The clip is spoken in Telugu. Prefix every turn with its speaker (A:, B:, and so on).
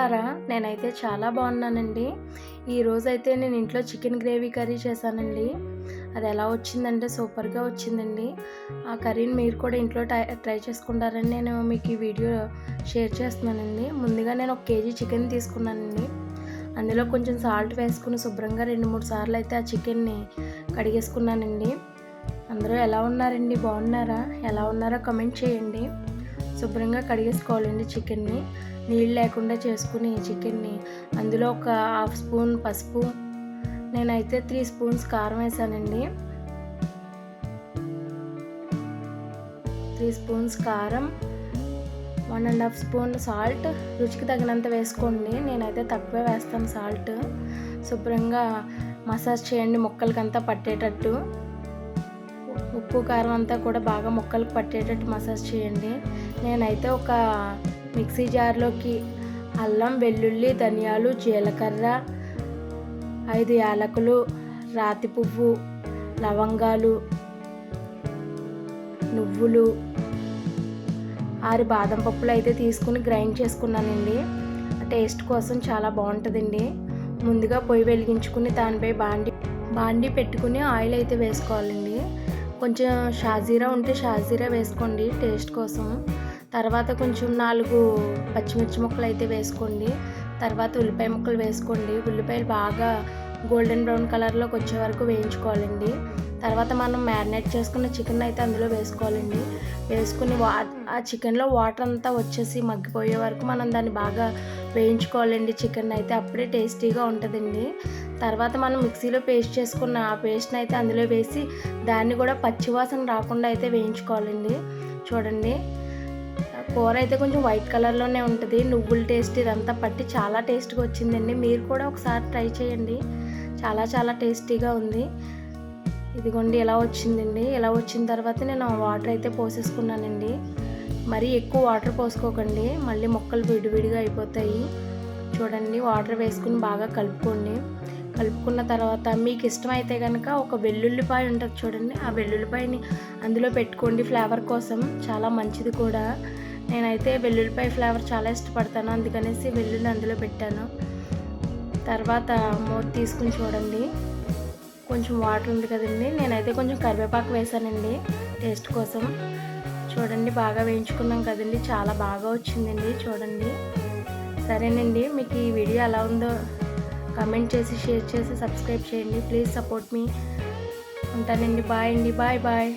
A: బాగున్నారా? నేనైతే చాలా బాగున్నానండి. ఈరోజైతే నేను ఇంట్లో చికెన్ గ్రేవీ కర్రీ చేశానండి. అది ఎలా వచ్చిందంటే సూపర్గా వచ్చిందండి. ఆ కర్రీని మీరు కూడా ఇంట్లో ట్రై చేసుకుంటారని నేను మీకు ఈ వీడియో షేర్ చేస్తున్నానండి. ముందుగా నేను 1 కేజీ చికెన్ తీసుకున్నానండి. అందులో కొంచెం సాల్ట్ వేసుకుని శుభ్రంగా 2-3 సార్లు అయితే ఆ చికెన్ని కడిగేసుకున్నానండి. అందరూ ఎలా ఉన్నారండి? బాగున్నారా? ఎలా ఉన్నారో కమెంట్ చేయండి. శుభ్రంగా కడిగేసుకోవాలండి చికెన్ని. నీళ్ళు లేకుండా చేసుకుని చికెన్ని అందులో ఒక 1/2 స్పూన్ పసుపు, నేనైతే 3 స్పూన్స్ కారం వేసానండి. 3 స్పూన్స్ కారం, 1.5 స్పూన్ సాల్ట్, రుచికి తగినంత వేసుకోండి. నేనైతే తక్కువే వేస్తాను సాల్ట్. శుభ్రంగా మసాజ్ చేయండి ముక్కలకంతా పట్టేటట్టు. ఉప్పు కారం అంతా కూడా బాగా ముక్కలకు పట్టేటట్టు మసాజ్ చేయండి. నేనైతే ఒక మిక్సీ జార్లోకి అల్లం, వెల్లుల్లి, ధనియాలు, జీలకర్ర, 5 యాలకులు, రాతి పువ్వు, లవంగాలు, నువ్వులు, 6 బాదం పప్పులు అయితే తీసుకుని గ్రైండ్ చేసుకున్నానండి. టేస్ట్ కోసం చాలా బాగుంటుందండి. ముందుగా పొయ్యి వెలిగించుకుని దానిపై బాండి పెట్టుకుని ఆయిల్ అయితే వేసుకోవాలండి. కొంచెం షాజీరా ఉంటే షాజీరా వేసుకోండి టేస్ట్ కోసం. తర్వాత కొంచెం 4 పచ్చిమిర్చి ముక్కలు అయితే వేసుకోండి. తర్వాత ఉల్లిపాయ ముక్కలు వేసుకోండి. ఉల్లిపాయలు బాగా గోల్డెన్ బ్రౌన్ కలర్లోకి వచ్చే వరకు వేయించుకోవాలండి. తర్వాత మనం మ్యారినేట్ చేసుకున్న చికెన్ అయితే అందులో వేసుకోవాలండి. వేసుకుని ఆ చికెన్లో వాటర్ అంతా వచ్చేసి మగ్గిపోయే వరకు మనం దాన్ని బాగా వేయించుకోవాలండి. చికెన్ అయితే అప్పుడే టేస్టీగా ఉంటుందండి. తర్వాత మనం మిక్సీలో పేస్ట్ చేసుకున్న ఆ పేస్ట్ని అయితే అందులో వేసి దాన్ని కూడా పచ్చివాసన రాకుండా అయితే వేయించుకోవాలండి. చూడండి, కూర అయితే కొంచెం వైట్ కలర్లోనే ఉంటుంది. నువ్వుల టేస్ట్ ఇదంతా పట్టి చాలా టేస్ట్గా వచ్చిందండి. మీరు కూడా ఒకసారి ట్రై చేయండి. చాలా చాలా టేస్టీగా ఉంది. ఇదిగోండి ఎలా వచ్చిందండి. ఇలా వచ్చిన తర్వాత నేను వాటర్ అయితే పోసేసుకున్నానండి. మరీ ఎక్కువ వాటర్ పోసుకోకండి, మళ్ళీ ముక్కలు విడివిడిగా అయిపోతాయి. చూడండి, వాటర్ వేసుకుని బాగా కలుపుకోండి. కలుపుకున్న తర్వాత మీకు ఇష్టమైతే కనుక ఒక వెల్లుల్లిపాయ ఉంటుంది చూడండి, ఆ వెల్లుల్లిపాయని అందులో పెట్టుకోండి ఫ్లేవర్ కోసం. చాలా మంచిది కూడా. నేనైతే వెల్లుల్లిపాయ ఫ్లేవర్ చాలా ఇష్టపడతాను, అందుకనేసి వెల్లుల్లి అందులో పెట్టాను. తర్వాత మూత తీసుకుని చూడండి, కొంచెం వాటర్ ఉంది కదండి. నేనైతే కొంచెం కరివేపాకు వేసానండి టేస్ట్ కోసం. చూడండి, బాగా వేయించుకున్నాం కదండి, చాలా బాగా వచ్చిందండి. చూడండి, సరేనండి. మీకు ఈ వీడియో ఎలా ఉందో కమెంట్ చేసి, షేర్ చేసి, సబ్స్క్రైబ్ చేయండి. Please support me. ఉంటానండి. బాయ్ అండి. Bye bye.